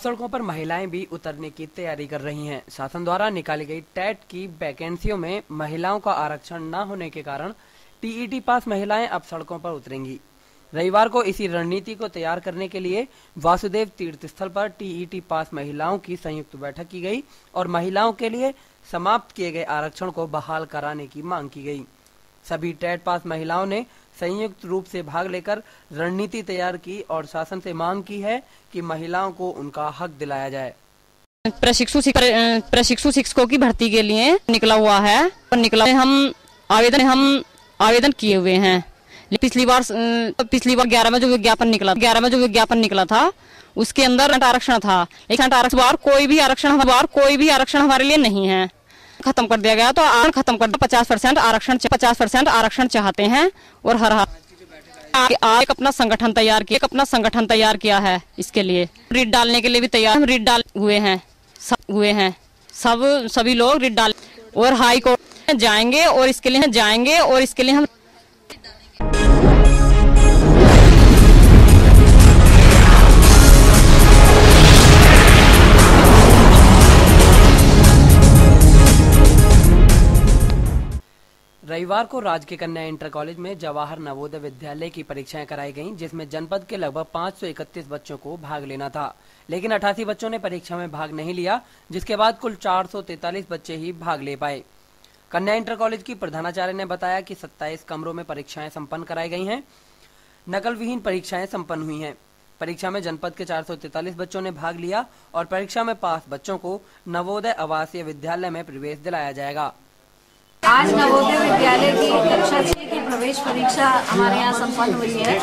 सड़कों पर महिलाएं भी उतरने की तैयारी कर रही हैं। शासन द्वारा निकाली गई टेट की वैकेंसियों में महिलाओं का आरक्षण न होने के कारण टीईटी पास महिलाएं अब सड़कों पर उतरेंगी। रविवार को इसी रणनीति को तैयार करने के लिए वासुदेव तीर्थ स्थल पर टीईटी पास महिलाओं की संयुक्त बैठक की गई और महिलाओं के लिए समाप्त किए गए आरक्षण को बहाल कराने की मांग की गई। सभी टेट पास महिलाओं ने संयुक्त रूप से भाग लेकर रणनीति तैयार की और शासन से मांग की है कि महिलाओं को उनका हक दिलाया जाए। प्रशिक्षु शिक्षकों की भर्ती के लिए निकला हुआ है और हम आवेदन किए हुए हैं। पिछली बार 11 में जो विज्ञापन निकला था उसके अंदर आरक्षण था। कोई भी आरक्षण हमारे लिए नहीं है, खत्म कर दिया गया। तो खत्म कर 50% आरक्षण चाहते हैं और हर एक अपना संगठन तैयार किया है। इसके लिए रिट डालने के लिए भी तैयार, हम रिट डाल हुए हैं सभी लोग रिट डाल और हाई कोर्ट में जाएंगे और इसके लिए हम रविवार को राजकीय कन्या इंटर कॉलेज में जवाहर नवोदय विद्यालय की परीक्षाएं कराई गईं, जिसमें जनपद के लगभग 531 बच्चों को भाग लेना था, लेकिन 88 बच्चों ने परीक्षा में भाग नहीं लिया, जिसके बाद कुल 443 बच्चे ही भाग ले पाए। कन्या इंटर कॉलेज की प्रधानाचार्य ने बताया कि 27 कमरों में परीक्षाएं संपन्न कराई गई हैं। नकल विहीन परीक्षाएं संपन्न हुई हैं। परीक्षा में जनपद के 443 बच्चों ने भाग लिया और परीक्षा में पास बच्चों को नवोदय आवासीय विद्यालय में प्रवेश दिलाया जाएगा। आज नवोदय विद्यालय की कक्षा 6 की प्रवेश परीक्षा हमारे यहाँ संपन्न हुई है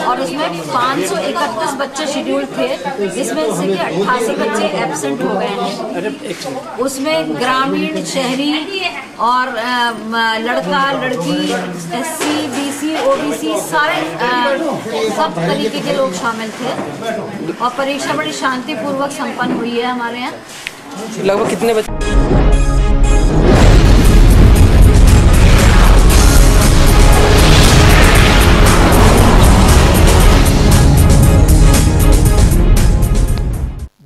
और उसमें 531 बच्चे शेड्यूल थे, जिसमें से कि 88 बच्चे एब्सेंट हो गए हैं। उसमें ग्रामीण, शहरी और लड़का लड़की, SC BC OBC सारे सब तरीके के लोग शामिल थे और परीक्षा बड़ी शांतिपूर्वक संपन्न हुई है हमारे यहाँ। लगभग कितने बच्चे?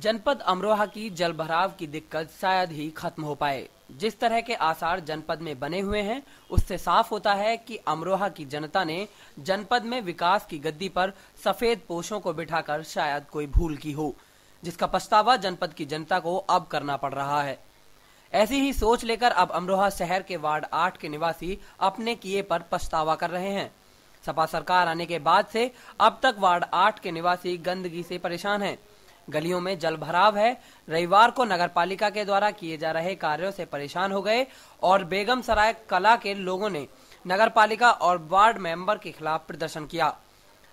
जनपद अमरोहा की जलभराव की दिक्कत शायद ही खत्म हो पाए। जिस तरह के आसार जनपद में बने हुए हैं, उससे साफ होता है कि अमरोहा की जनता ने जनपद में विकास की गद्दी पर सफेद पोशों को बिठाकर शायद कोई भूल की हो, जिसका पछतावा जनपद की जनता को अब करना पड़ रहा है। ऐसी ही सोच लेकर अब अमरोहा शहर के वार्ड 8 के निवासी अपने किए पर पछतावा कर रहे हैं। सपा सरकार आने के बाद से अब तक वार्ड 8 के निवासी गंदगी से परेशान हैं। गलियों में जल भराव है। रविवार को नगरपालिका के द्वारा किए जा रहे कार्यों से परेशान हो गए और बेगम सराय कला के लोगों ने नगरपालिका और वार्ड मेंबर के खिलाफ प्रदर्शन किया।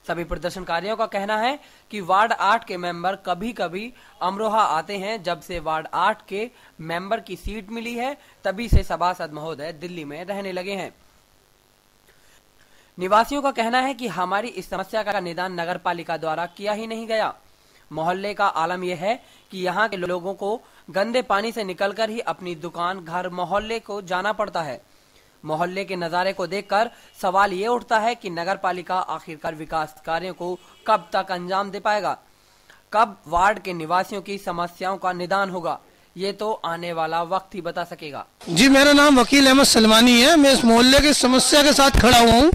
सभी प्रदर्शनकारियों का कहना है कि वार्ड 8 के मेंबर कभी कभी अमरोहा आते हैं। जब से वार्ड 8 के मेंबर की सीट मिली है, तभी से सभासद महोदय दिल्ली में रहने लगे हैं। निवासियों का कहना है कि हमारी इस समस्या का निदान नगरपालिका द्वारा किया ही नहीं गया। मोहल्ले का आलम यह है कि यहाँ के लोगों को गंदे पानी से निकलकर ही अपनी दुकान, घर, मोहल्ले को जाना पड़ता है। मोहल्ले के नजारे को देखकर सवाल ये उठता है कि नगरपालिका आखिरकार विकास कार्यों को कब तक अंजाम दे पाएगा, कब वार्ड के निवासियों की समस्याओं का निदान होगा, ये तो आने वाला वक्त ही बता सकेगा। जी, मेरा नाम वकील अहमद सलमानी है। मैं इस मोहल्ले की समस्या के साथ खड़ा हुआ हूँ,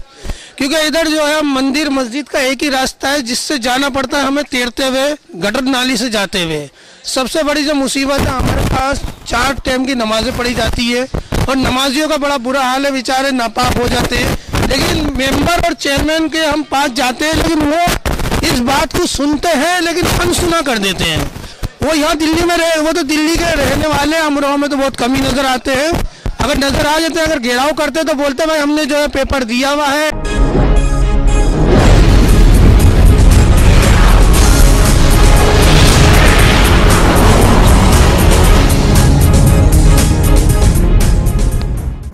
क्योंकि इधर जो है मंदिर मस्जिद का एक ही रास्ता है जिससे जाना पड़ता है हमें तैरते हुए, गटर नाली से जाते हुए। सबसे बड़ी जो मुसीबत है, हमारे पास 4 टाइम की नमाजें पढ़ी जाती है और नमाजियों का बड़ा बुरा हाल है, बेचारे नापाक हो जाते हैं। लेकिन मेंबर और चेयरमैन के हम पास जाते हैं, लेकिन वो इस बात को सुनते हैं लेकिन अनसुना कर देते हैं। वो यहाँ दिल्ली में वो तो दिल्ली के रहने वाले, अमरोहा में तो बहुत कम ही नजर आते हैं। अगर नजर आ जाते हैं, अगर घेराव करते तो बोलते भाई हमने जो है पेपर दिया हुआ है।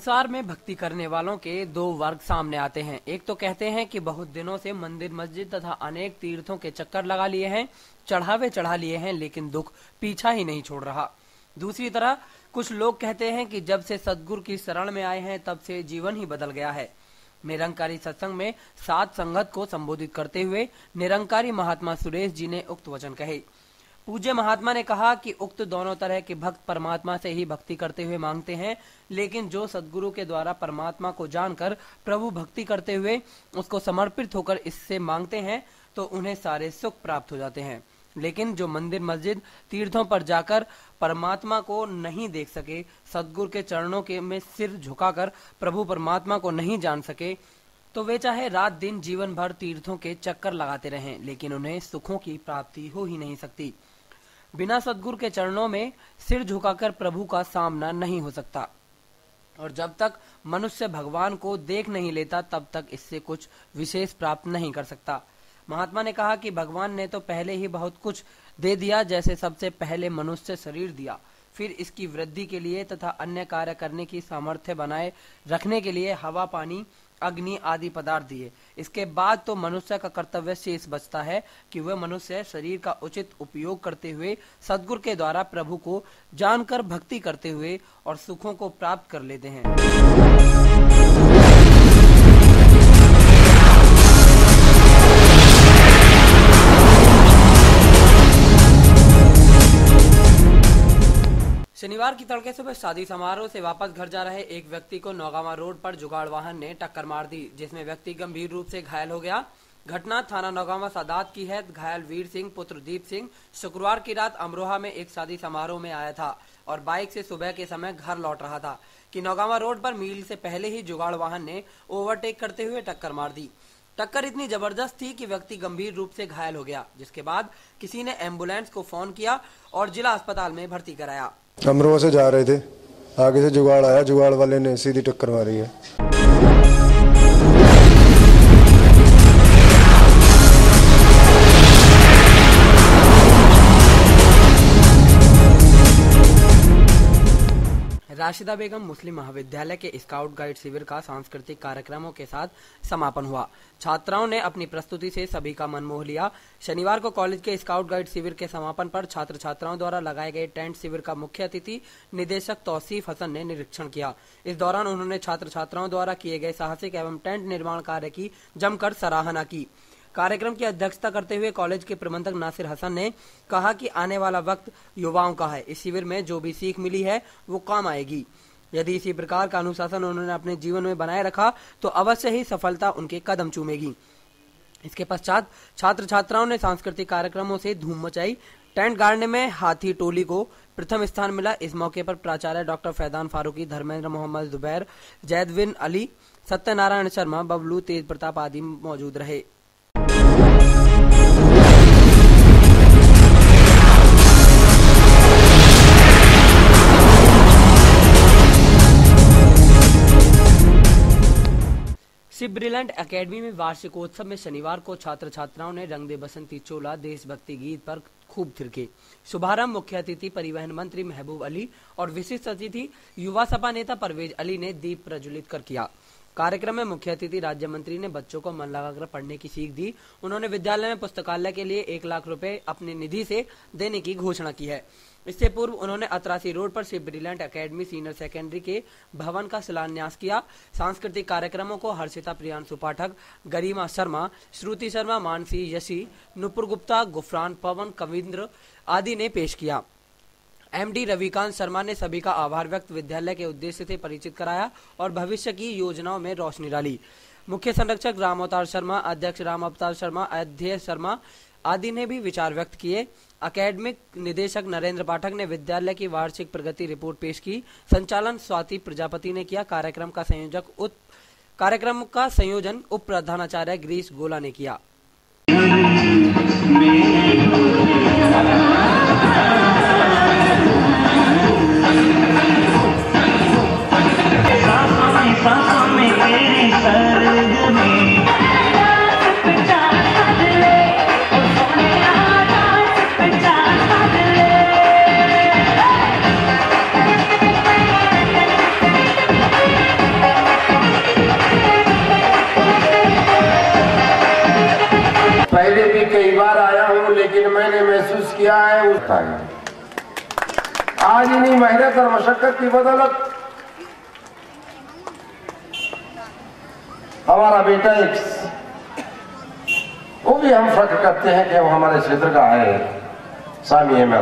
संसार में भक्ति करने वालों के 2 वर्ग सामने आते हैं। एक तो कहते हैं कि बहुत दिनों से मंदिर मस्जिद तथा अनेक तीर्थों के चक्कर लगा लिए हैं, चढ़ावे चढ़ा लिए हैं, लेकिन दुख पीछा ही नहीं छोड़ रहा। दूसरी तरह कुछ लोग कहते हैं कि जब से सदगुरु की शरण में आए हैं, तब से जीवन ही बदल गया है। निरंकारी सत्संग में सात संगत को संबोधित करते हुए निरंकारी महात्मा सुरेश जी ने उक्त वचन कहे। पूज्य महात्मा ने कहा कि उक्त दोनों तरह के भक्त परमात्मा से ही भक्ति करते हुए मांगते हैं, लेकिन जो सद्गुरु के द्वारा परमात्मा को जानकर प्रभु भक्ति करते हुए उसको समर्पित होकर इससे मांगते हैं तो उन्हें सारे सुख प्राप्त हो जाते हैं। लेकिन जो मंदिर मस्जिद तीर्थों पर जाकर परमात्मा को नहीं देख सके, सद्गुरु के चरणों के में सिर झुकाकर प्रभु परमात्मा को नहीं जान सके, तो वे चाहे रात दिन जीवन भर तीर्थों के चक्कर लगाते रहें, लेकिन उन्हें सुखों की प्राप्ति हो ही नहीं सकती। बिना सद्गुरु के चरणों में सिर झुकाकर प्रभु का सामना नहीं हो सकता, और जब तक मनुष्य भगवान को देख नहीं लेता तब तक इससे कुछ विशेष प्राप्त नहीं कर सकता। महात्मा ने कहा कि भगवान ने तो पहले ही बहुत कुछ दे दिया, जैसे सबसे पहले मनुष्य शरीर दिया, फिर इसकी वृद्धि के लिए तथा अन्य कार्य करने की सामर्थ्य बनाए रखने के लिए हवा, पानी, अग्नि आदि पदार्थ दिए। इसके बाद तो मनुष्य का कर्तव्य शेष बचता है कि वह मनुष्य शरीर का उचित उपयोग करते हुए सद्गुरु के द्वारा प्रभु को जानकर भक्ति करते हुए और सुखों को प्राप्त कर लेते हैं। शनिवार की तड़के सुबह शादी समारोह से वापस घर जा रहे एक व्यक्ति को नौगावा रोड पर जुगाड़ वाहन ने टक्कर मार दी, जिसमें व्यक्ति गंभीर रूप से घायल हो गया। घटना थाना नौगावा सादात की है। घायल वीर सिंह पुत्र दीप सिंह शुक्रवार की रात अमरोहा में एक शादी समारोह में आया था और बाइक से सुबह के समय घर लौट रहा था कि नौगावा रोड पर मील से पहले ही जुगाड़ वाहन ने ओवरटेक करते हुए टक्कर मार दी। टक्कर इतनी जबरदस्त थी कि व्यक्ति गंभीर रूप से घायल हो गया, जिसके बाद किसी ने एम्बुलेंस को फोन किया और जिला अस्पताल में भर्ती कराया। अमरोहा से जा रहे थे, आगे से जुगाड़ आया, जुगाड़ वाले ने सीधी टक्कर मारी है। राशिदा बेगम मुस्लिम महाविद्यालय के स्काउट गाइड शिविर का सांस्कृतिक कार्यक्रमों के साथ समापन हुआ। छात्राओं ने अपनी प्रस्तुति से सभी का मन मोह लिया। शनिवार को कॉलेज के स्काउट गाइड शिविर के समापन पर छात्र छात्राओं द्वारा लगाए गए टेंट शिविर का मुख्य अतिथि निदेशक तौसीफ हसन ने निरीक्षण किया। इस दौरान उन्होंने छात्र छात्राओं द्वारा किए गए साहसिक एवं टेंट निर्माण कार्य की जमकर सराहना की। कार्यक्रम की अध्यक्षता करते हुए कॉलेज के प्रबंधक नासिर हसन ने कहा कि आने वाला वक्त युवाओं का है। इस शिविर में जो भी सीख मिली है वो काम आएगी। यदि इसी प्रकार का अनुशासन उन्होंने अपने जीवन में बनाए रखा तो अवश्य ही सफलता उनके कदम चूमेगी। इसके पश्चात छात्र छात्राओं ने सांस्कृतिक कार्यक्रमों से धूम मचाई। टेंट गाड़ने में हाथी टोली को प्रथम स्थान मिला। इस मौके पर प्राचार्य डॉक्टर फैजान फारूकी, धर्मेंद्र मोहम्मद जुबैर, जैदविन अली, सत्यनारायण शर्मा, बबलू, तेज प्रताप आदि मौजूद रहे। शिव ब्रिलियंट एकेडमी में वार्षिकोत्सव में शनिवार को छात्र छात्राओं ने रंग दे बसंती चोला देशभक्ति गीत पर खूब थिरके। शुभारंभ मुख्य अतिथि परिवहन मंत्री महबूब अली और विशिष्ट अतिथि युवा सपा नेता परवेज अली ने दीप प्रज्वलित कर किया। कार्यक्रम में मुख्य अतिथि राज्य मंत्री ने बच्चों को मन लगाकर पढ़ने की सीख दी। उन्होंने विद्यालय में पुस्तकालय के लिए 1 लाख रुपए अपनी निधि से देने की घोषणा की है। इससे पूर्व उन्होंने अतरासी रोड पर Shiv brilliant academy senior secondary के भवन का शिलान्यास किया। सांस्कृतिक कार्यक्रमों को हर्षिता प्रियांशु पाठक, गरिमा शर्मा, श्रुति शर्मा, मानसी यशी, नुपुर गुप्ता, गुफरान, पवन, कविंद्र आदि ने पेश किया। एमडी रविकांत शर्मा ने सभी का आभार व्यक्त विद्यालय के उद्देश्य से परिचित कराया और भविष्य की योजनाओं में रोशनी डाली। मुख्य संरक्षक राम अवतार शर्मा, अध्यक्ष राम अवतार शर्मा, अध्यक्ष शर्मा आदि ने भी विचार व्यक्त किए। अकेडमिक निदेशक नरेंद्र पाठक ने विद्यालय की वार्षिक प्रगति रिपोर्ट पेश की। संचालन स्वाति प्रजापति ने किया। कार्यक्रम का संयोजन उप प्रधानाचार्य गिरीश गोला ने किया। पहले भी कई बार आया हूं, लेकिन मैंने महसूस किया है उसका आज इन्हीं मेहनत और मशक्कत की बदौलत हमारा बेटा वो भी हम फख्र करते हैं कि वो हमारे क्षेत्र का है। स्वामी है मैं